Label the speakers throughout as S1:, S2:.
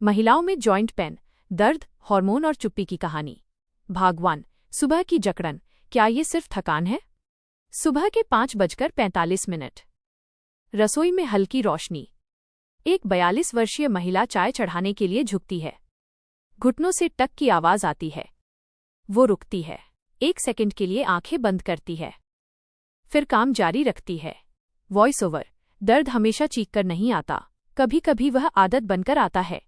S1: महिलाओं में joint pain, दर्द, हार्मोन और चुप्पी की कहानी। भाग 1। सुबह की जकड़न, क्या ये सिर्फ थकान है? सुबह के 5:45। रसोई में हल्की रोशनी। एक 42 वर्षीय महिला चाय चढ़ाने के लिए झुकती है। घुटनों से टक की आवाज आती है। वो रुकती है, 1 सेकंड के लिए आंखें बंद करती है, फिर काम जारी रखती है। Voice over. दर्द हमेशा चीखकर नहीं आता, कभी कभी वह आदत बनकर आता है।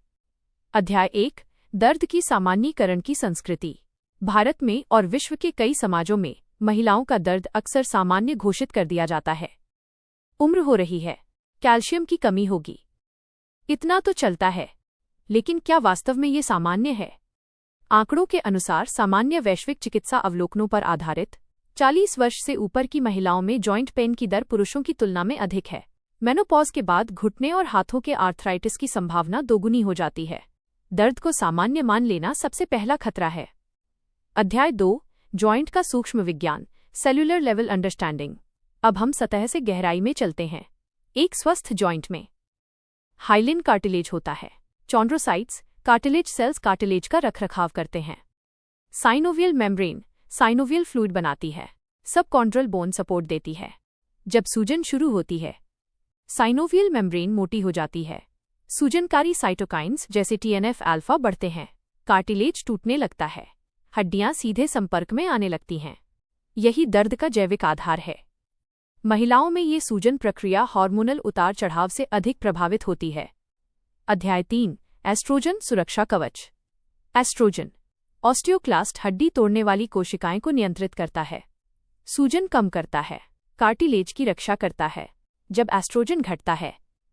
S1: अध्याय 1। दर्द की सामान्यीकरण की संस्कृति। भारत में और विश्व के कई समाजों में महिलाओं का दर्द अक्सर सामान्य घोषित कर दिया जाता है। उम्र हो रही है, कैल्शियम की कमी होगी, इतना तो चलता है। लेकिन क्या वास्तव में ये सामान्य है? आंकड़ों के अनुसार सामान्य वैश्विक चिकित्सा अवलोकनों पर आधारित 40 वर्ष से ऊपर की महिलाओं में जॉइंट पेन की दर पुरुषों की तुलना में अधिक है। मेनोपॉज के बाद घुटने और हाथों के आर्थराइटिस की संभावना दोगुनी हो जाती है। दर्द को सामान्य मान लेना सबसे पहला खतरा है। अध्याय 2। जॉइंट का सूक्ष्म विज्ञान, सेल्युलर लेवल अंडरस्टैंडिंग। अब हम सतह से गहराई में चलते हैं। एक स्वस्थ जॉइंट में हाइलिन कार्टिलेज होता है। चॉन्ड्रोसाइट्स, कार्टिलेज सेल्स कार्टिलेज का रखरखाव करते हैं। साइनोवियल मेम्ब्रेन साइनोवियल फ्लूइड बनाती है। सबकॉन्ड्रल बोन सपोर्ट देती है। जब सूजन शुरू होती है, साइनोवियल मेम्ब्रेन मोटी हो जाती है। सूजनकारी साइटोकाइन्स जैसे TNF अल्फा बढ़ते हैं। कार्टिलेज टूटने लगता है, हड्डियां सीधे संपर्क में आने लगती हैं। यही दर्द का जैविक आधार है। महिलाओं में ये सूजन प्रक्रिया हार्मोनल उतार चढ़ाव से अधिक प्रभावित होती है। अध्याय 3। एस्ट्रोजन सुरक्षा कवच। एस्ट्रोजन ऑस्टियोक्लास्ट हड्डी तोड़ने वाली कोशिकाएं को नियंत्रित करता है, सूजन कम करता है, कार्टिलेज की रक्षा करता है। जब एस्ट्रोजन घटता है,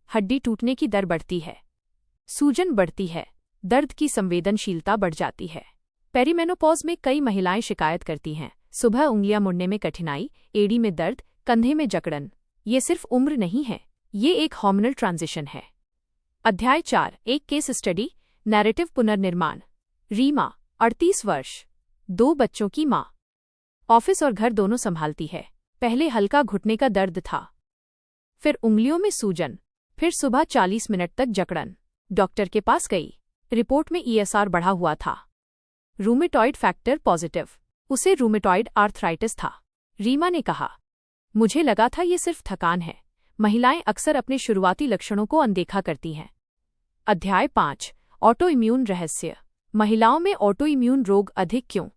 S1: हड्डी टूटने की दर बढ़ती है, सूजन बढ़ती है, दर्द की संवेदनशीलता बढ़ जाती है। पेरीमेनोपॉज में कई महिलाएं शिकायत करती हैं, सुबह उंगलियां मुड़ने में कठिनाई, एड़ी में दर्द, कंधे में जकड़न। ये सिर्फ उम्र नहीं है, ये एक हार्मोनल ट्रांजिशन है। अध्याय 4। एक केस स्टडी, नैरेटिव पुनर्निर्माण। रीमा 38 वर्ष, 2 बच्चों की मां, ऑफिस और घर दोनों संभालती है। पहले हल्का घुटने का दर्द था, फिर उंगलियों में सूजन, फिर सुबह 40 मिनट तक जकड़न। डॉक्टर के पास गई, रिपोर्ट में ESR बढ़ा हुआ था, रूमेटॉइड फैक्टर पॉजिटिव। उसे रूमेटॉइड आर्थराइटिस था। रीमा ने कहा, मुझे लगा था ये सिर्फ थकान है। महिलाएं अक्सर अपने शुरुआती लक्षणों को अनदेखा करती हैं। अध्याय 5। ऑटो इम्यून रहस्य। महिलाओं में ऑटो इम्यून रोग अधिक क्यों?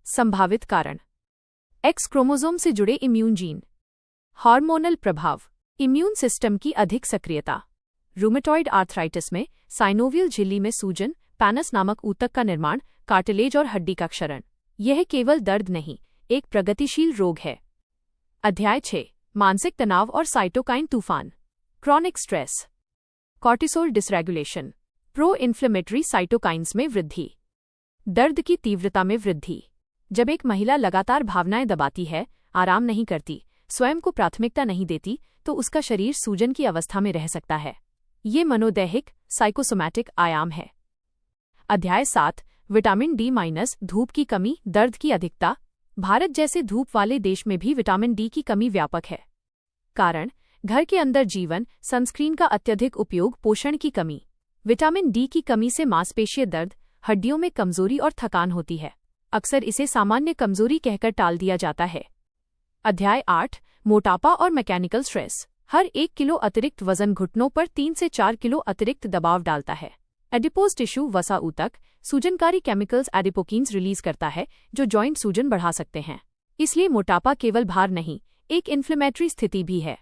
S1: संभावित कारण: X क्रोमोसोम से जुड़े इम्यून जीन, हार्मोनल प्रभाव, इम्यून सिस्टम की अधिक सक्रियता। रूमेटॉइड आर्थराइटिस में साइनोवियल झिल्ली में सूजन, पैनस नामक ऊतक का निर्माण, कार्टिलेज और हड्डी का क्षरण। यह केवल दर्द नहीं, एक प्रगतिशील रोग है। अध्याय 6। मानसिक तनाव और साइटोकाइन तूफान। Chronic stress, cortisol dysregulation, pro inflammatory cytokines में वृद्धि, दर्द की तीव्रता में वृद्धि। जब एक महिला लगातार भावनाएं दबाती है, आराम नहीं करती, स्वयं को प्राथमिकता नहीं देती, तो उसका शरीर सूजन की अवस्था में रह सकता है। ये मनोदैहिक, साइकोसोमैटिक आयाम है। अध्याय 7। विटामिन D- धूप की कमी, दर्द की अधिकता। भारत जैसे धूप वाले देश में भी विटामिन D की कमी व्यापक है। कारण: घर के अंदर जीवन, सनस्क्रीन का अत्यधिक उपयोग, पोषण की कमी। विटामिन D की कमी से मांसपेशीय दर्द, हड्डियों में कमजोरी और थकान होती है। अक्सर इसे सामान्य कमजोरी कहकर टाल दिया जाता है। अध्याय 8। मोटापा और मैकेनिकल स्ट्रेस। हर 1 किलो अतिरिक्त वजन घुटनों पर 3 से 4 किलो अतिरिक्त दबाव डालता है। एडिपोज टिश्यू वसा ऊतक सूजनकारी केमिकल्स एडिपोकिन्स रिलीज करता है, जो जॉइंट सूजन बढ़ा सकते हैं। इसलिए मोटापा केवल भार नहीं, एक इन्फ्लेमेटरी स्थिति भी है।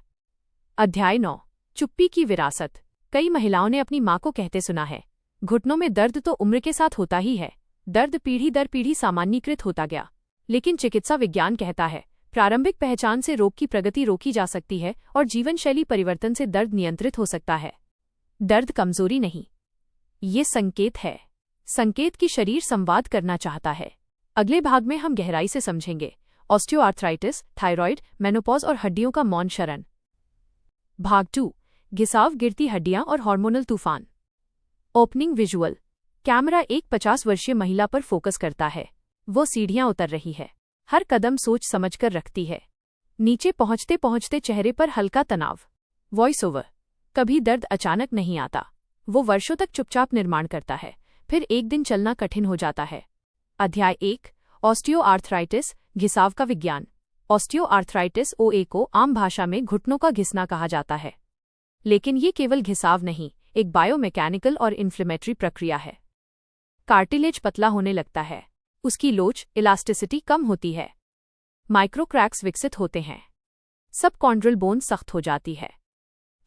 S1: अध्याय 9। चुप्पी की विरासत। कई महिलाओं ने अपनी मां को कहते सुना है, घुटनों में दर्द तो उम्र के साथ होता ही है। दर्द पीढ़ी दर पीढ़ी सामान्यीकृत होता गया। लेकिन चिकित्सा विज्ञान कहता है, प्रारंभिक पहचान से रोग की प्रगति रोकी जा सकती है और जीवनशैली परिवर्तन से दर्द नियंत्रित हो सकता है। दर्द कमजोरी नहीं, ये संकेत है। संकेत की शरीर संवाद करना चाहता है। अगले भाग में हम गहराई से समझेंगे ऑस्टियोआर्थराइटिस, थायराइड, मेनोपॉज और हड्डियों का मौन क्षरण। भाग 2। घिसाव, गिरती हड्डियां और हार्मोनल तूफान। Opening visual. कैमरा एक 50 वर्षीय महिला पर फोकस करता है। वो सीढ़ियां उतर रही है, हर कदम सोच समझकर रखती है। नीचे पहुंचते पहुंचते चेहरे पर हल्का तनाव। Voice over. कभी दर्द अचानक नहीं आता, वो वर्षों तक चुपचाप निर्माण करता है, फिर एक दिन चलना कठिन हो जाता है। अध्याय 1 ऑस्टियोआर्थराइटिस, घिसाव का विज्ञान। ऑस्टियोआर्थराइटिस OA को आम भाषा में घुटनों का घिसना कहा जाता है, लेकिन ये केवल घिसाव नहीं, एक बायोमैकेनिकल और इन्फ्लेमेटरी प्रक्रिया है। कार्टिलेज पतला होने लगता है, उसकी लोच इलास्टिसिटी कम होती है, माइक्रोक्रैक्स विकसित होते हैं, सबकॉन्ड्रल बोन सख्त हो जाती है,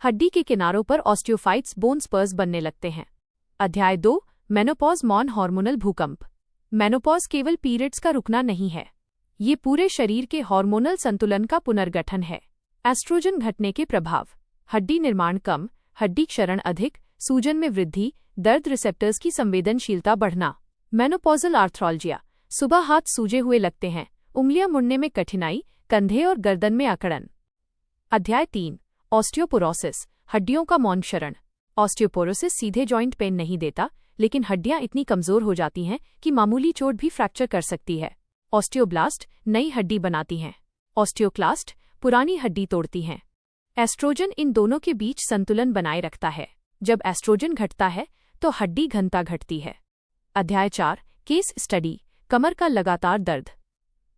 S1: हड्डी के किनारों पर ऑस्टियोफाइट्स बोन स्पर्स बनने लगते हैं। अध्याय 2 मेनोपॉज नॉन हार्मोनल भूकंप। मेनोपॉज केवल पीरियड्स का रुकना नहीं है, ये पूरे शरीर के हार्मोनल संतुलन का पुनर्गठन है। एस्ट्रोजन घटने के प्रभाव, हड्डी निर्माण कम, हड्डी क्षरण अधिक, सूजन में वृद्धि, दर्द रिसेप्टर्स की संवेदनशीलता बढ़ना। मेनोपॉजल आर्थ्राल्जिया, सुबह हाथ सूजे हुए लगते हैं, उंगलियां मुड़ने में कठिनाई, कंधे और गर्दन में अकड़न। अध्याय 3 ऑस्टियोपोरोसिस, हड्डियों का मौन क्षरण। ऑस्टियोपोरोसिस सीधे जॉइंट पेन नहीं देता, लेकिन हड्डियां इतनी कमजोर हो जाती हैं कि मामूली चोट भी फ्रैक्चर कर सकती है। ऑस्टियोब्लास्ट नई हड्डी बनाती हैं, ऑस्टियोक्लास्ट पुरानी हड्डी तोड़ती हैं। एस्ट्रोजन इन दोनों के बीच संतुलन बनाए रखता है। जब एस्ट्रोजन घटता है तो हड्डी घनता घटती है। अध्याय 4 केस स्टडी, कमर का लगातार दर्द।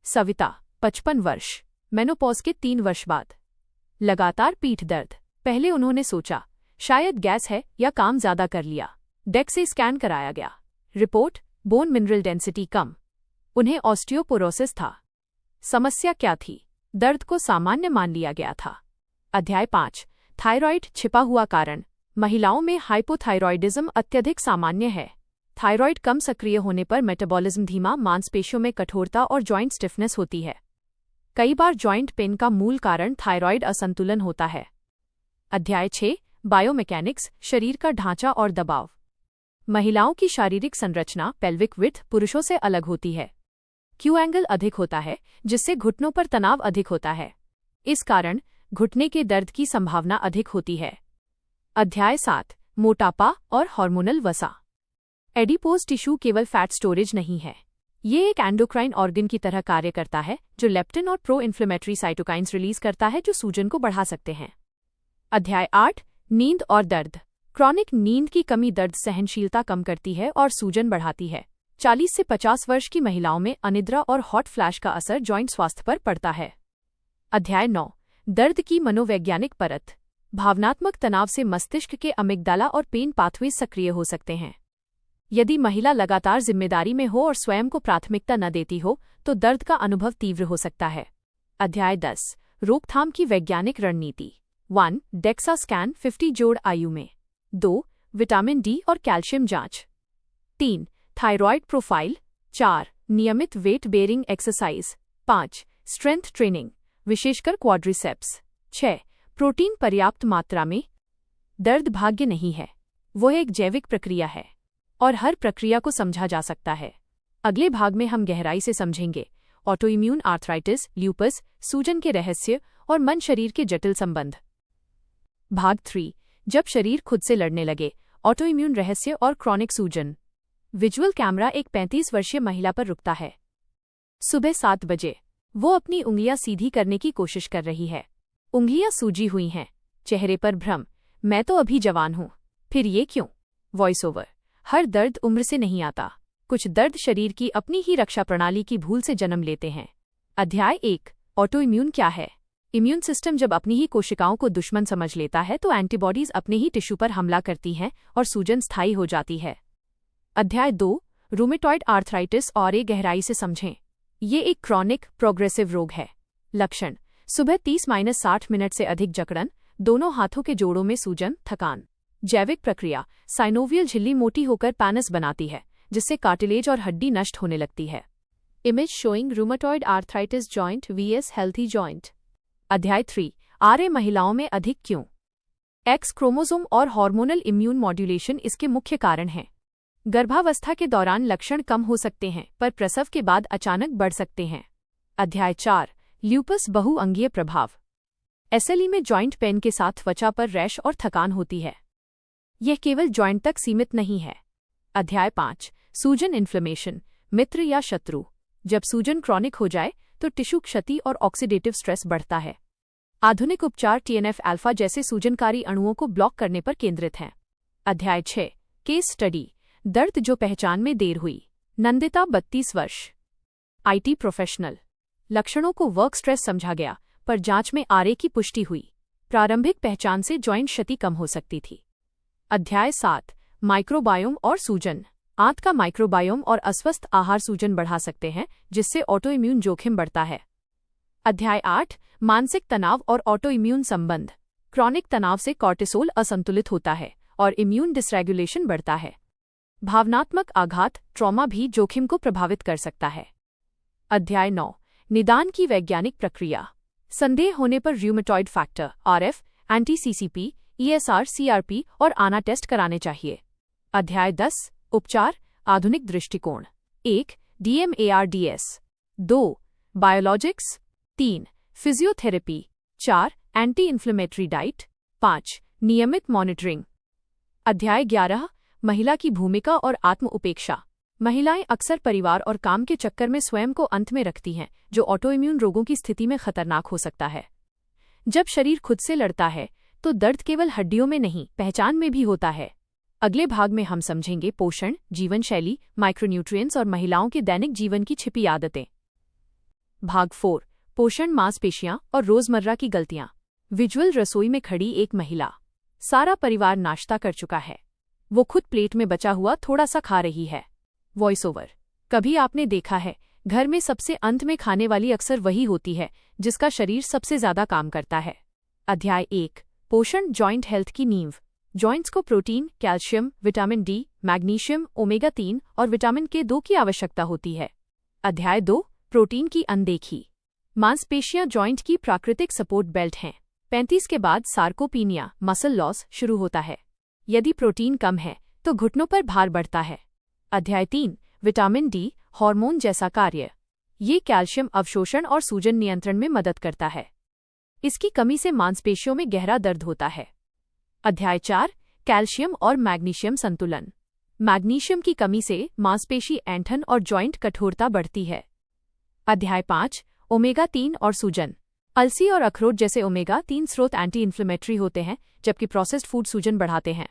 S1: सविता 55 वर्ष, मेनोपॉज के 3 वर्ष बाद लगातार पीठ दर्द। पहले उन्होंने सोचा शायद गैस है या काम ज्यादा कर लिया। डेक्स से स्कैन कराया गया, रिपोर्ट बोन मिनरल डेंसिटी कम। उन्हें ऑस्टियोपोरोसिस था। समस्या क्या थी? दर्द को सामान्य मान लिया गया था। अध्याय 5 थायराइड छिपा हुआ कारण। महिलाओं में हाइपोथायरॉयडिज्म अत्यधिक सामान्य है। थायराइड कम सक्रिय होने पर मेटाबॉलिज्म धीमा, मांसपेशियों में कठोरता और जॉइंट स्टिफनेस होती है। कई बार जॉइंट पेन का मूल कारण थायराइड असंतुलन होता है। अध्याय 6 बायोमैकेनिक्स, शरीर का ढांचा और दबाव। महिलाओं की शारीरिक संरचना पेल्विक विड्थ पुरुषों से अलग होती है। क्यू एंगल अधिक होता है, जिससे घुटनों पर तनाव अधिक होता है। इस कारण घुटने के दर्द की संभावना अधिक होती है। अध्याय 7 मोटापा और हार्मोनल वसा। एडिपोज टिश्यू केवल फैट स्टोरेज नहीं है, ये एक एंडोक्राइन ऑर्गन की तरह कार्य करता है जो लेप्टिन और प्रो इन्फ्लेमेटरी साइटोकाइंस रिलीज करता है जो सूजन को बढ़ा सकते हैं। अध्याय 8 नींद और दर्द। क्रॉनिक नींद की कमी दर्द सहनशीलता कम करती है और सूजन बढ़ाती है। 40 से 50 वर्ष की महिलाओं में अनिद्रा और हॉट फ्लैश का असर जॉइंट स्वास्थ्य पर पड़ता है। अध्याय 9 दर्द की मनोवैज्ञानिक परत। भावनात्मक तनाव से मस्तिष्क के अमिग्डाला और पेन पाथवेज सक्रिय हो सकते हैं। यदि महिला लगातार जिम्मेदारी में हो और स्वयं को प्राथमिकता न देती हो तो दर्द का अनुभव तीव्र हो सकता है। अध्याय 10 रोकथाम की वैज्ञानिक रणनीति। 1 डेक्सा स्कैन 50 जोड़ आयु में। 2 विटामिन डी और कैल्शियम जांच। 3 थायरॉइड प्रोफाइल। 4 नियमित weight bearing exercise. 5 strength training, विशेषकर क्वाड्रिसेप्स। 6 प्रोटीन पर्याप्त मात्रा में। दर्द भाग्य नहीं है, वो एक जैविक प्रक्रिया है और हर प्रक्रिया को समझा जा सकता है। अगले भाग में हम गहराई से समझेंगे ऑटोइम्यून आर्थराइटिस, ल्यूपस, सूजन के रहस्य और मन शरीर के जटिल संबंध। भाग 3 जब शरीर खुद से लड़ने लगे, ऑटोइम्यून रहस्य और क्रॉनिक सूजन। विजुअल कैमरा एक 35 वर्षीय महिला पर रुकता है। सुबह 7 बजे वो अपनी उंगलियां सीधी करने की कोशिश कर रही है। उंगलियां सूजी हुई हैं, चेहरे पर भ्रम, मैं तो अभी जवान हूं, फिर ये क्यों? Voice over. हर दर्द उम्र से नहीं आता, कुछ दर्द शरीर की अपनी ही रक्षा प्रणाली की भूल से जन्म लेते हैं। अध्याय 1 ऑटोइम्यून क्या है? इम्यून सिस्टम जब अपनी ही कोशिकाओं को दुश्मन समझ लेता है तो एंटीबॉडीज अपने ही टिश्यू पर हमला करती हैं और सूजन स्थायी हो जाती है। अध्याय 2 रूमेटॉइड आर्थराइटिस और एक गहराई से समझें। ये एक क्रॉनिक प्रोग्रेसिव रोग है। लक्षण सुबह 30-60 मिनट से अधिक जकड़न, दोनों हाथों के जोड़ों में सूजन, थकान। जैविक प्रक्रिया साइनोवियल झिल्ली मोटी होकर पैनस बनाती है, जिससे कार्टिलेज और हड्डी नष्ट होने लगती है। Image showing rheumatoid arthritis joint vs healthy joint. अध्याय 3 आरए महिलाओं में अधिक क्यों? एक्स क्रोमोसोम और हार्मोनल इम्यून मॉड्यूलेशन इसके मुख्य कारण हैं। गर्भावस्था के दौरान लक्षण कम हो सकते हैं पर प्रसव के बाद अचानक बढ़ सकते हैं। अध्याय 4 ल्यूपस बहुअंगीय प्रभाव। एसएलई में जॉइंट पेन के साथ त्वचा पर रैश और थकान होती है। यह केवल जॉइंट तक सीमित नहीं है। अध्याय 5 सूजन इन्फ्लेमेशन, मित्र या शत्रु। जब सूजन क्रॉनिक हो जाए तो टिश्यू क्षति और ऑक्सीडेटिव स्ट्रेस बढ़ता है। आधुनिक उपचार टीएनएफ अल्फा जैसे सूजनकारी अणुओं को ब्लॉक करने पर केंद्रित हैं। अध्याय 6 केस स्टडी दर्द जो पहचान में देर हुई। नंदिता 32 वर्ष, आईटी प्रोफेशनल। लक्षणों को वर्क स्ट्रेस समझा गया, पर जांच में आरए की पुष्टि हुई। प्रारंभिक पहचान से जॉइंट क्षति कम हो सकती थी। अध्याय 7 माइक्रोबायोम और सूजन। आंत का माइक्रोबायोम और अस्वस्थ आहार सूजन बढ़ा सकते हैं, जिससे ऑटोइम्यून जोखिम बढ़ता है। अध्याय 8 मानसिक तनाव और ऑटोइम्यून संबंध। क्रॉनिक तनाव से कॉर्टिसोल असंतुलित होता है और इम्यून डिसरेगुलेशन बढ़ता है। भावनात्मक आघात ट्रॉमा भी जोखिम को प्रभावित कर सकता है। अध्याय 9 निदान की वैज्ञानिक प्रक्रिया। संदेह होने पर rheumatoid factor RF, anti CCP, ESR, CRP और आना टेस्ट कराने चाहिए। अध्याय 10 उपचार आधुनिक दृष्टिकोण। 1 डीएमएआरडीएस, 2 biologics, 3 physiotherapy, 4 anti inflammatory diet, 5 नियमित मॉनिटरिंग। अध्याय 11 महिला की भूमिका और आत्म उपेक्षा। महिलाएं अक्सर परिवार और काम के चक्कर में स्वयं को अंत में रखती हैं, जो ऑटोइम्यून रोगों की स्थिति में खतरनाक हो सकता है। जब शरीर खुद से लड़ता है तो दर्द केवल हड्डियों में नहीं, पहचान में भी होता है। अगले भाग में हम समझेंगे पोषण, जीवन शैली, माइक्रोन्यूट्रिएंट्स और महिलाओं के दैनिक जीवन की छिपी आदतें। भाग 4 पोषण, मांसपेशियां और रोजमर्रा की गलतियां। विजुअल रसोई में खड़ी एक महिला। सारा परिवार नाश्ता कर चुका है। वो खुद प्लेट में बचा हुआ थोड़ा सा खा रही है। Voice over. कभी आपने देखा है, घर में सबसे अंत में खाने वाली अक्सर वही होती है जिसका शरीर सबसे ज्यादा काम करता है। अध्याय 1 पोषण, जॉइंट हेल्थ की नींव। जॉइंट्स को protein, calcium, vitamin D, magnesium, omega 3 और विटामिन के2 की आवश्यकता होती है। अध्याय 2 प्रोटीन की अनदेखी। मांसपेशियां जॉइंट की प्राकृतिक सपोर्ट बेल्ट हैं। 35 के बाद सार्कोपीनिया, मसल लॉस शुरू होता है। यदि प्रोटीन कम है तो घुटनों पर भार बढ़ता है। अध्याय 3 विटामिन डी, हार्मोन जैसा कार्य। ये कैल्शियम अवशोषण और सूजन नियंत्रण में मदद करता है। इसकी कमी से मांसपेशियों में गहरा दर्द होता है। अध्याय 4 कैल्शियम और मैग्नीशियम संतुलन। मैग्नीशियम की कमी से मांसपेशी ऐंठन और जॉइंट कठोरता बढ़ती है। अध्याय 5 ओमेगा 3 और सूजन। अलसी और अखरोट जैसे ओमेगा 3 स्रोत एंटी इन्फ्लेमेटरी होते हैं, जबकि प्रोसेस्ड फूड सूजन बढ़ाते हैं।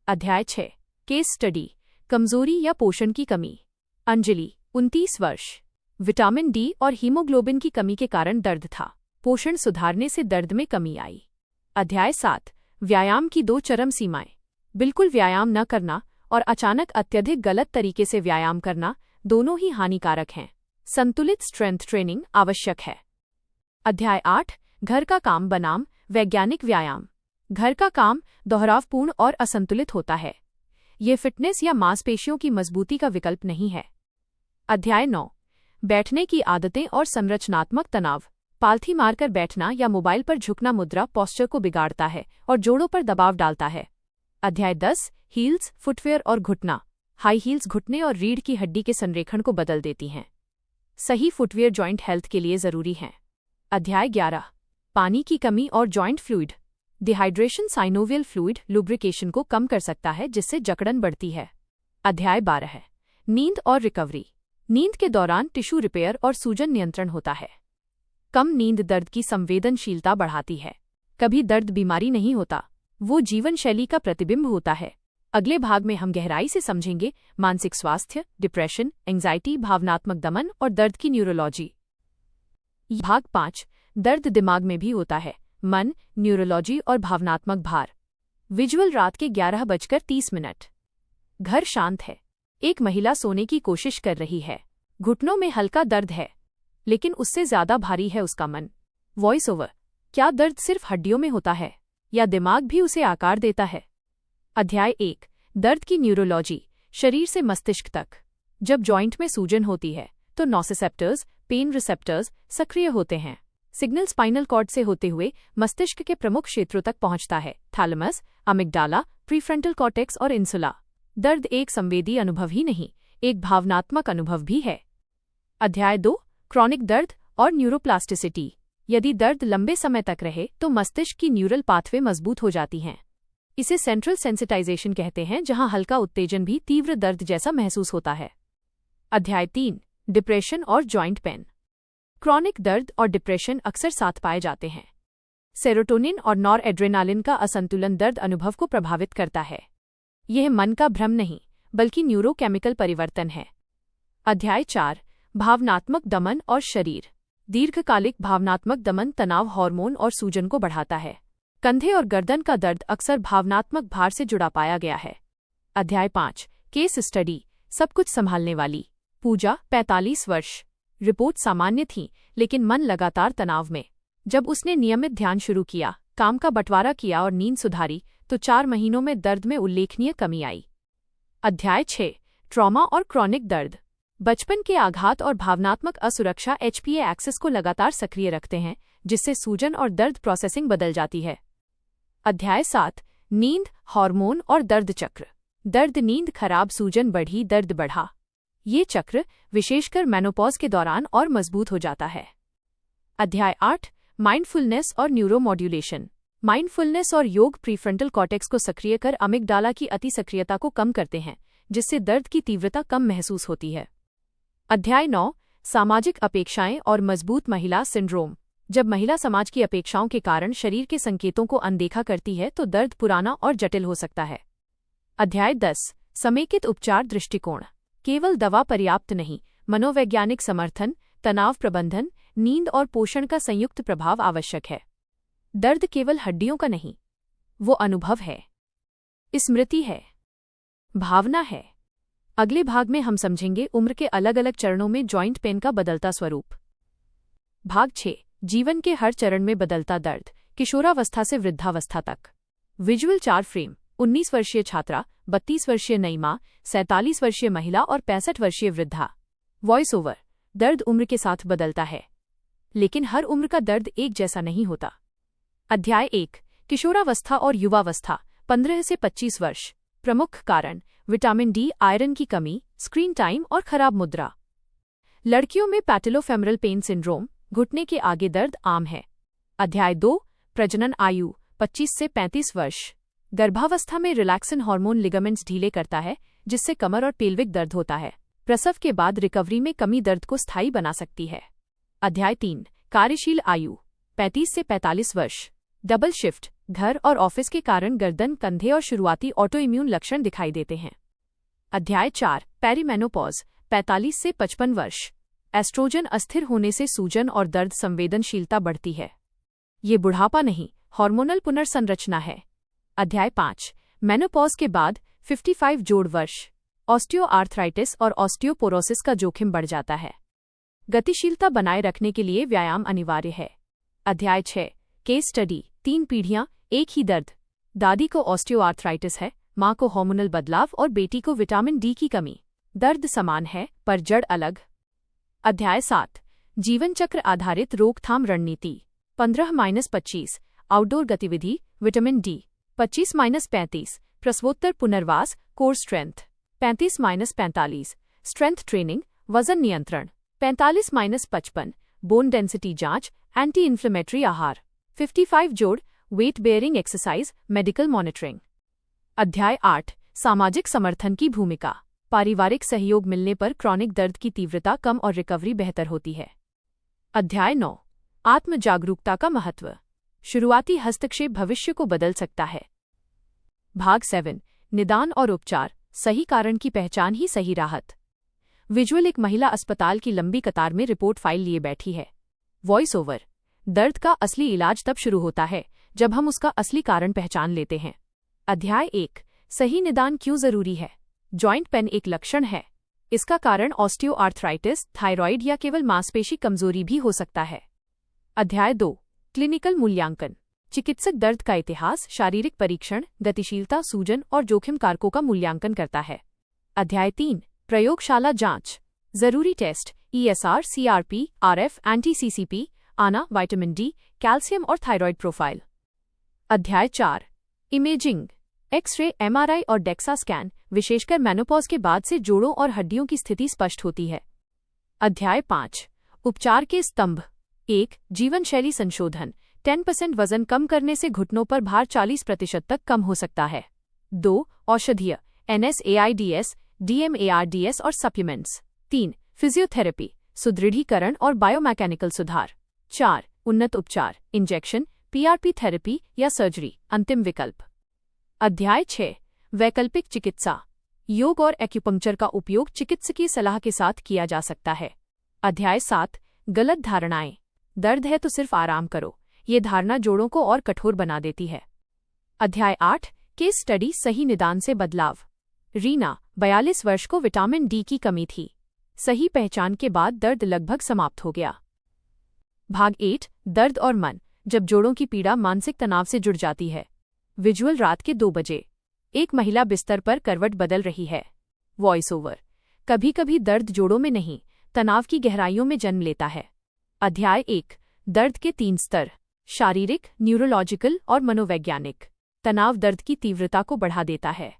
S1: अध्याय 6 केस स्टडी कमजोरी या पोषण की कमी। अंजलि 29 वर्ष, विटामिन डी और हीमोग्लोबिन की कमी के कारण दर्द था। पोषण सुधारने से दर्द में कमी आई। अध्याय 7 व्यायाम की 2 चरम सीमाएं। बिल्कुल व्यायाम न करना और अचानक अत्यधिक गलत तरीके से व्यायाम करना दोनों ही हानिकारक हैं। संतुलित स्ट्रेंथ ट्रेनिंग आवश्यक है। अध्याय 8 घर का काम बनाम वैज्ञानिक व्यायाम। घर का काम दोहरावपूर्ण और असंतुलित होता है। ये फिटनेस या मांसपेशियों की मजबूती का विकल्प नहीं है। अध्याय 9 बैठने की आदतें और संरचनात्मक तनाव। पालथी मारकर बैठना या मोबाइल पर झुकना मुद्रा पोस्चर को बिगाड़ता है और जोड़ों पर दबाव डालता है। अध्याय 10 हील्स, फुटवेयर और घुटना। हाई हील्स घुटने और रीढ़ की हड्डी के संरेखण को बदल देती हैं। सही फुटवेयर जॉइंट हेल्थ के लिए जरूरी हैं। अध्याय 11 पानी की कमी और joint fluid. Dehydration synovial fluid lubrication को कम कर सकता है, जिससे जकड़न बढ़ती है। अध्याय 12 नींद और रिकवरी। नींद के दौरान टिश्यू रिपेयर और सूजन नियंत्रण होता है। कम नींद दर्द की संवेदनशीलता बढ़ाती है। कभी दर्द बीमारी नहीं होता, वो जीवन शैली का प्रतिबिंब होता है। अगले भाग में हम गहराई से समझेंगे मानसिक स्वास्थ्य, डिप्रेशन, एंजाइटी, भावनात्मक दमन और दर्द की न्यूरोलॉजी। भाग 5 दर्द दिमाग में भी होता है। मन, न्यूरोलॉजी और भावनात्मक भार। विजुअल रात के 11:30। घर शांत है। एक महिला सोने की कोशिश कर रही है। घुटनों में हल्का दर्द है, लेकिन उससे ज्यादा भारी है उसका मन। Voice over. क्या दर्द सिर्फ हड्डियों में होता है या दिमाग भी उसे आकार देता है? अध्याय 1 दर्द की न्यूरोलॉजी, शरीर से मस्तिष्क तक। जब जॉइंट में सूजन होती है तो नोसिसेप्टर्स, पेन रिसेप्टर्स सक्रिय होते हैं। सिग्नल स्पाइनल कॉर्ड से होते हुए मस्तिष्क के प्रमुख क्षेत्रों तक पहुंचता है, थैलेमस, अमिग्डाला, प्रीफ्रंटल कॉर्टेक्स और इंसुला। दर्द एक संवेदी अनुभव ही नहीं, एक भावनात्मक अनुभव भी है। अध्याय 2 क्रॉनिक दर्द और न्यूरोप्लास्टिसिटी। यदि दर्द लंबे समय तक रहे तो मस्तिष्क की न्यूरल पाथवे मजबूत हो जाती हैं। इसे सेंट्रल सेंसिटाइजेशन कहते हैं, जहां हल्का उत्तेजन भी तीव्र दर्द जैसा महसूस होता है। अध्याय 3 डिप्रेशन और जॉइंट पेन। क्रॉनिक दर्द और डिप्रेशन अक्सर साथ पाए जाते हैं। सेरोटोनिन और नॉरएड्रेनालिन का असंतुलन दर्द अनुभव को प्रभावित करता है। यह मन का भ्रम नहीं बल्कि न्यूरोकेमिकल परिवर्तन है। अध्याय 4 भावनात्मक दमन और शरीर। दीर्घकालिक भावनात्मक दमन तनाव हार्मोन और सूजन को बढ़ाता है। कंधे और गर्दन का दर्द अक्सर भावनात्मक भार से जुड़ा पाया गया है। अध्याय 5 केस स्टडी। सब कुछ संभालने वाली। पूजा 45 वर्ष। रिपोर्ट सामान्य थी लेकिन मन लगातार तनाव में। जब उसने नियमित ध्यान शुरू किया, काम का बंटवारा किया और नींद सुधारी तो 4 महीनों में दर्द में उल्लेखनीय कमी आई। अध्याय 6 ट्रॉमा और क्रॉनिक दर्द। बचपन के आघात और भावनात्मक असुरक्षा HPA एक्सिस को लगातार सक्रिय रखते हैं, जिससे सूजन और दर्द प्रोसेसिंग बदल जाती है। अध्याय 7 नींद, हार्मोन और दर्द चक्र। दर्द, नींद खराब, सूजन बढ़ी, दर्द बढ़ा। ये चक्र विशेषकर मेनोपॉज के दौरान और मजबूत हो जाता है। अध्याय 8 माइंडफुलनेस और न्यूरोमॉड्यूलेशन। माइंडफुलनेस और योग प्रीफ्रंटल कॉर्टेक्स को सक्रिय कर अमिगडाला की अति सक्रियता को कम करते हैं, जिससे दर्द की तीव्रता कम महसूस होती है। अध्याय 9 सामाजिक अपेक्षाएं और मजबूत महिला सिंड्रोम। जब महिला समाज की अपेक्षाओं के कारण शरीर के संकेतों को अनदेखा करती है तो दर्द पुराना और जटिल हो सकता है। अध्याय 10 समेकित उपचार दृष्टिकोण। केवल दवा पर्याप्त नहीं, मनोवैज्ञानिक समर्थन, तनाव प्रबंधन, नींद और पोषण का संयुक्त प्रभाव आवश्यक है। दर्द केवल हड्डियों का नहीं, वो अनुभव है, स्मृति है, भावना है। अगले भाग में हम समझेंगे उम्र के अलग अलग चरणों में जॉइंट पेन का बदलता स्वरूप। भाग 6 जीवन के हर चरण में बदलता दर्द, किशोरावस्था से वृद्धावस्था तक। Visual 4 frame. 19 वर्षीय छात्रा, 32 वर्षीय नई मां, 47 वर्षीय महिला और 65 वर्षीय वृद्धा। Voice over. दर्द उम्र के साथ बदलता है, लेकिन हर उम्र का दर्द एक जैसा नहीं होता। अध्याय 1 किशोरावस्था और युवावस्था 15 से 25 वर्ष। प्रमुख कारण विटामिन डी, आयरन की कमी, स्क्रीन टाइम और खराब मुद्रा। लड़कियों में पैटेलोफेमरल पेन सिंड्रोम, घुटने के आगे दर्द आम है। अध्याय 2 प्रजनन आयु 25 से 35 वर्ष। गर्भावस्था में रिलैक्सिन हार्मोन लिगामेंट्स ढीले करता है, जिससे कमर और पेल्विक दर्द होता है। प्रसव के बाद रिकवरी में कमी दर्द को स्थायी बना सकती है। अध्याय 3 कार्यशील आयु 35 से 45 वर्ष। डबल शिफ्ट, घर और ऑफिस के कारण गर्दन, कंधे और शुरुआती ऑटोइम्यून लक्षण दिखाई देते हैं। अध्याय 4 पेरीमेनोपॉज 45 से 55 वर्ष। एस्ट्रोजन अस्थिर होने से सूजन और दर्द संवेदनशीलता बढ़ती है। ये बुढ़ापा नहीं, हार्मोनल पुनर्संरचना है। अध्याय 5 मेनोपॉज के बाद 55 जोड़ वर्ष। ऑस्टियोआर्थराइटिस और ऑस्टियोपोरोसिस का जोखिम बढ़ जाता है। गतिशीलता बनाए रखने के लिए व्यायाम अनिवार्य है। अध्याय 6 केस स्टडी 3 पीढ़ियां, एक ही दर्द। दादी को ऑस्टियोआर्थराइटिस है, मां को हार्मोनल बदलाव और बेटी को विटामिन डी की कमी। दर्द समान है पर जड़ अलग। अध्याय 7 जीवन चक्र आधारित रोकथाम रणनीति 15-25 आउटडोर गतिविधि, विटामिन डी। 25-35 प्रसवोत्तर पुनर्वास, कोर स्ट्रेंथ। 35-45 स्ट्रेंथ ट्रेनिंग, वजन नियंत्रण। 45-55 बोन डेंसिटी जांच, एंटी इन्फ्लेमेटरी आहार। 55 जोड़ weight bearing exercise, medical monitoring. अध्याय 8 सामाजिक समर्थन की भूमिका। पारिवारिक सहयोग मिलने पर क्रॉनिक दर्द की तीव्रता कम और रिकवरी बेहतर होती है। अध्याय 9 आत्म जागरूकता का महत्व। शुरुआती हस्तक्षेप भविष्य को बदल सकता है। भाग 7 निदान और उपचार, सही कारण की पहचान ही सही राहत। विजुअल एक महिला अस्पताल की लंबी कतार में रिपोर्ट फाइल लिए बैठी है। Voice over. दर्द का असली इलाज तब शुरू होता है जब हम उसका असली कारण पहचान लेते हैं। अध्याय 1 सही निदान क्यों जरूरी है। जॉइंट पेन एक लक्षण है। इसका कारण ऑस्टियोआर्थराइटिस, थायराइड या केवल मांसपेशी कमजोरी भी हो सकता है। अध्याय 2 क्लिनिकल मूल्यांकन। चिकित्सक दर्द का इतिहास, शारीरिक परीक्षण, गतिशीलता, सूजन और जोखिम कारकों का मूल्यांकन करता है। अध्याय 3 प्रयोगशाला जांच। जरूरी टेस्ट ESR, CRP, RF, एंटी-CCP, आना, विटामिन डी, कैल्शियम और थायराइड प्रोफाइल। अध्याय 4 इमेजिंग। एक्स-रे, MRI और डेक्सा स्कैन, विशेषकर मेनोपॉज के बाद से जोड़ों और हड्डियों की स्थिति स्पष्ट होती है। अध्याय 5 उपचार के स्तंभ। 1 जीवनशैली संशोधन। 10% वजन कम करने से घुटनों पर भार 40% तक कम हो सकता है। 2 औषधीय NSAIDs, DMARDs और सप्लीमेंट्स। 3 फिजियोथेरेपी, सुदृढ़ीकरण और बायोमैकेनिकल सुधार। 4 उन्नत उपचार, इंजेक्शन, PRP थेरेपी या सर्जरी, अंतिम विकल्प। अध्याय 6 वैकल्पिक चिकित्सा। योग और एक्यूपंक्चर का उपयोग चिकित्सकीय सलाह के साथ किया जा सकता है। अध्याय 7 गलत धारणाएं। दर्द है तो सिर्फ आराम करो, ये धारणा जोड़ों को और कठोर बना देती है। अध्याय 8 केस स्टडी सही निदान से बदलाव। रीना 42 वर्ष को विटामिन डी की कमी थी। सही पहचान के बाद दर्द लगभग समाप्त हो गया। भाग 8 दर्द और मन, जब जोड़ों की पीड़ा मानसिक तनाव से जुड़ जाती है। विजुअल रात के 2 बजे। एक महिला बिस्तर पर करवट बदल रही है। Voice over. कभी कभी दर्द जोड़ों में नहीं, तनाव की गहराइयों में जन्म लेता है। अध्याय 1 दर्द के 3 स्तर। शारीरिक, न्यूरोलॉजिकल और मनोवैज्ञानिक। तनाव दर्द की तीव्रता को बढ़ा देता है।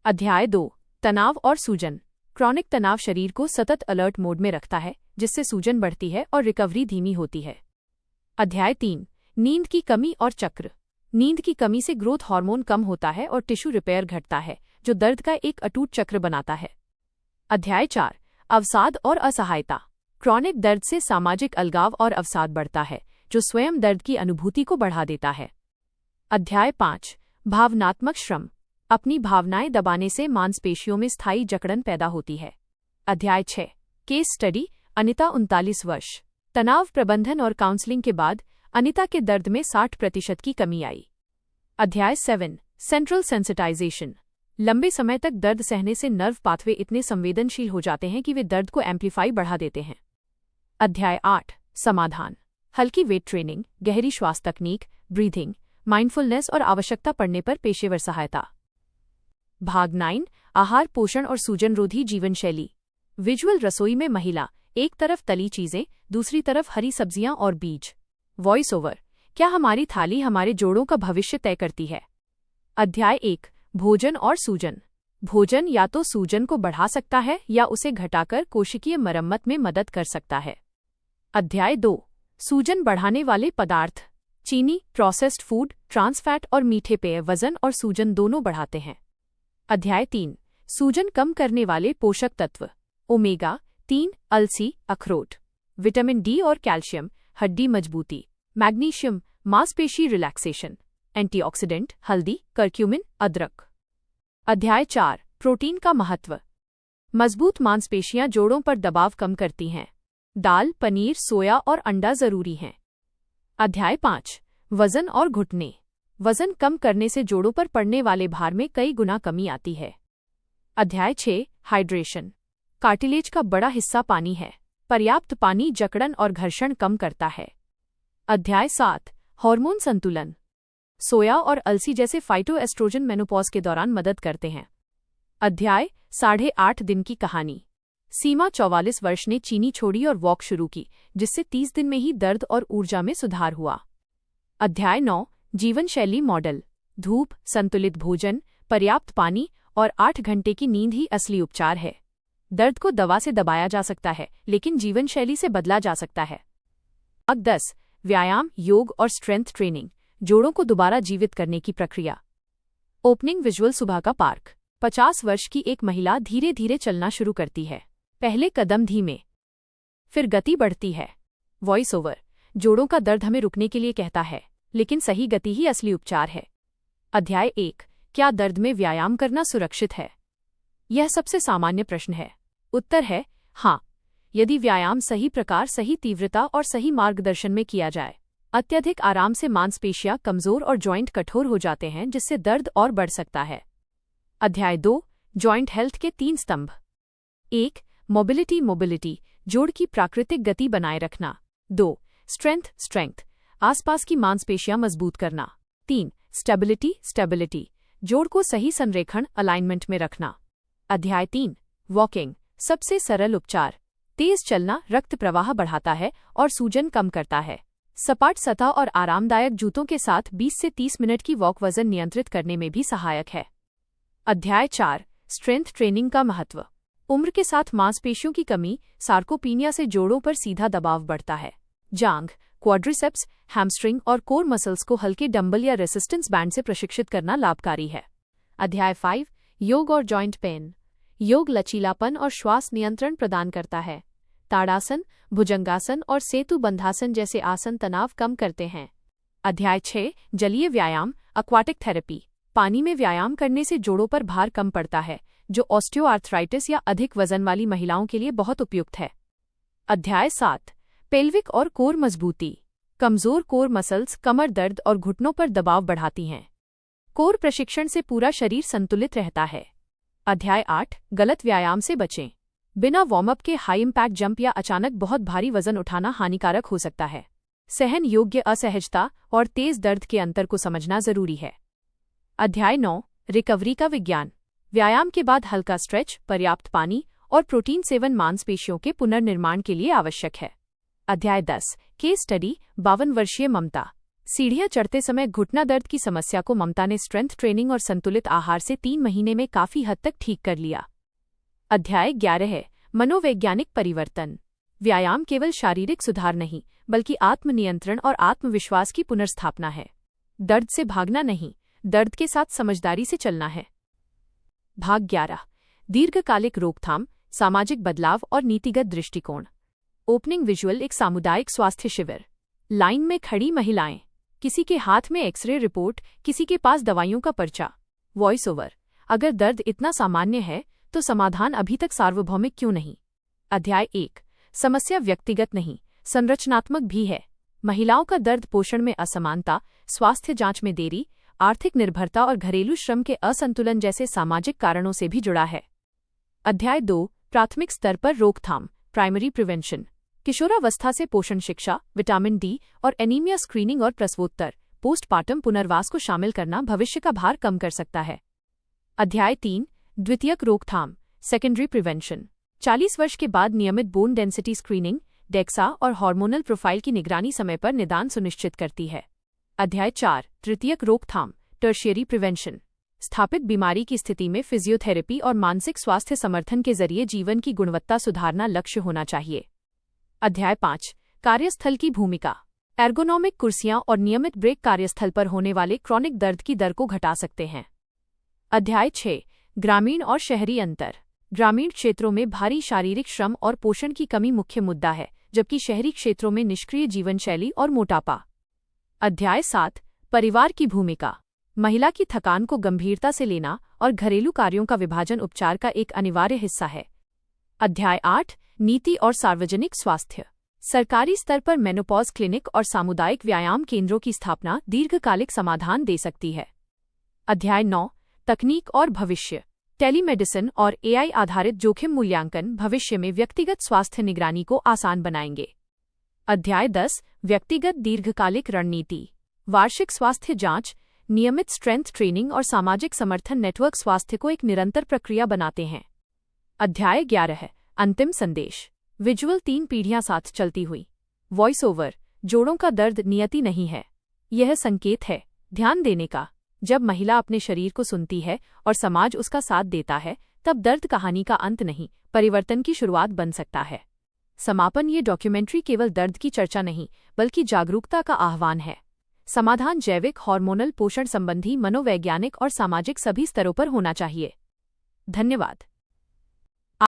S1: अध्याय 2 तनाव और सूजन। क्रॉनिक तनाव शरीर को सतत अलर्ट मोड में रखता है, जिससे सूजन बढ़ती है और रिकवरी धीमी होती है। अध्याय 3 नींद की कमी और चक्र। नींद की कमी से ग्रोथ हार्मोन कम होता है और टिश्यू रिपेयर घटता है, जो दर्द का एक अटूट चक्र बनाता है। अध्याय 4 अवसाद और असहायता। क्रॉनिक दर्द से सामाजिक अलगाव और अवसाद बढ़ता है, जो स्वयं दर्द की अनुभूति को बढ़ा देता है। अध्याय 5 भावनात्मक श्रम। अपनी भावनाएं दबाने से मांसपेशियों में स्थायी जकड़न पैदा होती है। अध्याय 6 केस स्टडी अनिता 39 वर्ष। तनाव प्रबंधन और काउंसलिंग के बाद अनिता के दर्द में 60% की कमी आई। अध्याय 7 सेंट्रल सेंसिटाइजेशन। लंबे समय तक दर्द सहने से नर्व पाथवे इतने संवेदनशील हो जाते हैं कि वे दर्द को एम्प्लीफाई बढ़ा देते हैं। अध्याय 8 समाधान। हल्की वेट ट्रेनिंग, गहरी श्वास तकनीक, ब्रीथिंग, माइंडफुलनेस और आवश्यकता पड़ने पर पेशेवर सहायता। भाग 9 आहार, पोषण और सूजनरोधी जीवनशैली। विजुअल रसोई में महिला, एक तरफ तली चीजें, दूसरी तरफ हरी सब्जियां और बीज। Voice over. क्या हमारी थाली हमारे जोड़ों का भविष्य तय करती है? अध्याय 1 भोजन और सूजन। भोजन या तो सूजन को बढ़ा सकता है या उसे घटाकर कोशिकीय मरम्मत में मदद कर सकता है। अध्याय 2 सूजन बढ़ाने वाले पदार्थ। चीनी, प्रोसेस्ड फूड, ट्रांस फैट और मीठे पेय वजन और सूजन दोनों बढ़ाते हैं। अध्याय 3 सूजन कम करने वाले पोषक तत्व। ओमेगा 3 अलसी, अखरोट। विटामिन डी और कैल्शियम, हड्डी मजबूती। मैग्नीशियम, मांसपेशी रिलैक्सेशन। एंटीऑक्सीडेंट, हल्दी, करक्यूमिन, अदरक। अध्याय 4 प्रोटीन का महत्व। मजबूत मांसपेशियां जोड़ों पर दबाव कम करती हैं। दाल, पनीर, सोया और अंडा जरूरी हैं। अध्याय 5 वजन और घुटने। वजन कम करने से जोड़ों पर पड़ने वाले भार में कई गुना कमी आती है। अध्याय 6 हाइड्रेशन। कार्टिलेज का बड़ा हिस्सा पानी है। पर्याप्त पानी जकड़न और घर्षण कम करता है। अध्याय 7 हार्मोन संतुलन। सोया और अलसी जैसे फाइटोएस्ट्रोजन मेनोपॉज के दौरान मदद करते हैं। अध्याय 8.5 दिन की कहानी। सीमा 44 वर्ष ने चीनी छोड़ी और वॉक शुरू की, जिससे 30 दिन में ही दर्द और ऊर्जा में सुधार हुआ। अध्याय 9 जीवन शैली मॉडल। धूप, संतुलित भोजन, पर्याप्त पानी और 8 घंटे की नींद ही असली उपचार है। दर्द को दवा से दबाया जा सकता है, लेकिन जीवन शैली से बदला जा सकता है। भाग 10 व्यायाम, योग और स्ट्रेंथ ट्रेनिंग। जोड़ों को दोबारा जीवित करने की प्रक्रिया। ओपनिंग विजुअल सुबह का पार्क। 50 वर्ष की एक महिला धीरे धीरे चलना शुरू करती है। पहले कदम धीमे, फिर गति बढ़ती है। Voice over. जोड़ों का दर्द हमें रुकने के लिए कहता है, लेकिन सही गति ही असली उपचार है। अध्याय 1 क्या दर्द में व्यायाम करना सुरक्षित है? यह सबसे सामान्य प्रश्न है। उत्तर है हाँ, यदि व्यायाम सही प्रकार, सही तीव्रता और सही मार्गदर्शन में किया जाए। अत्यधिक आराम से मांसपेशियां कमजोर और जॉइंट कठोर हो जाते हैं, जिससे दर्द और बढ़ सकता है। अध्याय 2 जॉइंट हेल्थ के 3 स्तंभ। 1 मोबिलिटी, जोड़ की प्राकृतिक गति बनाए रखना। 2 स्ट्रेंथ, आसपास की मांसपेशियां मजबूत करना। 3 स्टेबिलिटी, जोड़ को सही संरेखण अलाइनमेंट में रखना। अध्याय 3 वॉकिंग, सबसे सरल उपचार। तेज चलना रक्त प्रवाह बढ़ाता है और सूजन कम करता है। सपाट सतह और आरामदायक जूतों के साथ 20 से 30 मिनट की वॉक वजन नियंत्रित करने में भी सहायक है। अध्याय 4 स्ट्रेंथ ट्रेनिंग का महत्व। उम्र के साथ मांसपेशियों की कमी, सार्कोपीनिया से जोड़ों पर सीधा दबाव बढ़ता है। जांघ, क्वाड्रिसेप्स, हैमस्ट्रिंग और कोर मसल्स को हल्के डंबल या रेसिस्टेंस बैंड से प्रशिक्षित करना लाभकारी है। अध्याय 5 योग और जॉइंट पेन। योग लचीलापन और श्वास नियंत्रण प्रदान करता है। ताड़ासन, भुजंगासन और सेतु बंधासन जैसे आसन तनाव कम करते हैं। अध्याय 6 जलीय व्यायाम, एक्वाटिक थेरेपी। पानी में व्यायाम करने से जोड़ों पर भार कम पड़ता है, जो ऑस्टियोआर्थराइटिस या अधिक वजन वाली महिलाओं के लिए बहुत उपयुक्त है। अध्याय 7। पेल्विक और कोर मजबूती। कमजोर कोर मसल्स कमर दर्द और घुटनों पर दबाव बढ़ाती हैं। कोर प्रशिक्षण से पूरा शरीर संतुलित रहता है। अध्याय 8। गलत व्यायाम से बचें। बिना वार्म अप के हाई इम्पैक्ट जंप या अचानक बहुत भारी वजन उठाना हानिकारक हो सकता है। सहन योग्य असहजता और तेज दर्द के अंतर को समझना जरूरी है। अध्याय 9। रिकवरी का विज्ञान। व्यायाम के बाद हल्का स्ट्रेच, पर्याप्त पानी और प्रोटीन सेवन मांसपेशियों के पुनर्निर्माण के लिए आवश्यक है। अध्याय 10। Case study. 52 वर्षीय ममता। सीढ़ियां चढ़ते समय घुटना दर्द की समस्या को ममता ने स्ट्रेंथ ट्रेनिंग और संतुलित आहार से 3 महीने में काफी हद तक ठीक कर लिया। अध्याय 11। मनोवैज्ञानिक परिवर्तन। व्यायाम केवल शारीरिक सुधार नहीं, बल्कि आत्मनियंत्रण और आत्मविश्वास की पुनर्स्थापना है। दर्द से भागना नहीं, दर्द के साथ समझदारी से चलना है। भाग 11। दीर्घकालिक रोकथाम, सामाजिक बदलाव और नीतिगत दृष्टिकोण। Opening visual. एक सामुदायिक स्वास्थ्य शिविर। लाइन में खड़ी महिलाएं, किसी के हाथ में एक्सरे रिपोर्ट, किसी के पास दवाइयों का पर्चा। Voice over. अगर दर्द इतना सामान्य है तो समाधान अभी तक सार्वभौमिक क्यों नहीं? अध्याय 1। समस्या व्यक्तिगत नहीं, संरचनात्मक भी है। महिलाओं का दर्द पोषण में असमानता, स्वास्थ्य जांच में देरी, आर्थिक निर्भरता और घरेलू श्रम के असंतुलन जैसे सामाजिक कारणों से भी जुड़ा है। अध्याय 2। प्राथमिक स्तर पर रोकथाम, प्राइमरी प्रिवेंशन। किशोरावस्था से पोषण शिक्षा, विटामिन डी और एनीमिया स्क्रीनिंग और प्रसवोत्तर पोस्टपार्टम पुनर्वास को शामिल करना भविष्य का भार कम कर सकता है। अध्याय 3। द्वितीयक रोकथाम, सेकेंडरी प्रिवेंशन। 40 वर्ष के बाद नियमित बोन डेंसिटी स्क्रीनिंग, डेक्सा और हार्मोनल प्रोफाइल की निगरानी समय पर निदान सुनिश्चित करती है। अध्याय 4। तृतीयक रोकथाम, टर्शियरी प्रिवेंशन। स्थापित बीमारी की स्थिति में फिजियोथेरेपी और मानसिक स्वास्थ्य समर्थन के जरिए जीवन की गुणवत्ता सुधारना लक्ष्य होना चाहिए। अध्याय 5। कार्यस्थल की भूमिका। एर्गोनोमिक कुर्सियां और नियमित ब्रेक कार्यस्थल पर होने वाले क्रॉनिक दर्द की दर को घटा सकते हैं। अध्याय 6। ग्रामीण और शहरी अंतर। ग्रामीण क्षेत्रों में भारी शारीरिक श्रम और पोषण की कमी मुख्य मुद्दा है, जबकि शहरी क्षेत्रों में निष्क्रिय जीवनशैली और मोटापा। अध्याय 7। परिवार की भूमिका। महिला की थकान को गंभीरता से लेना और घरेलू कार्यों का विभाजन उपचार का एक अनिवार्य हिस्सा है। अध्याय 8। नीति और सार्वजनिक स्वास्थ्य। सरकारी स्तर पर मेनोपॉज क्लिनिक और सामुदायिक व्यायाम केंद्रों की स्थापना दीर्घकालिक समाधान दे सकती है। अध्याय 9। तकनीक और भविष्य। टेलीमेडिसिन और एआई आधारित जोखिम मूल्यांकन भविष्य में व्यक्तिगत स्वास्थ्य निगरानी को आसान बनाएंगे। अध्याय 10। व्यक्तिगत दीर्घकालिक रणनीति। वार्षिक स्वास्थ्य जांच, नियमित स्ट्रेंथ ट्रेनिंग और सामाजिक समर्थन नेटवर्क स्वास्थ्य को एक निरंतर प्रक्रिया बनाते हैं। अध्याय 11। अंतिम संदेश। विजुअल 3 पीढ़ियां साथ चलती हुई। Voice over. जोड़ों का दर्द नियति नहीं है, यह संकेत है ध्यान देने का। जब महिला अपने शरीर को सुनती है और समाज उसका साथ देता है, तब दर्द कहानी का अंत नहीं, परिवर्तन की शुरुआत बन सकता है। समापन। ये डॉक्यूमेंट्री केवल दर्द की चर्चा नहीं, बल्कि जागरूकता का आह्वान है। समाधान जैविक, हार्मोनल, पोषण संबंधी, मनोवैज्ञानिक और सामाजिक सभी स्तरों पर होना चाहिए। धन्यवाद।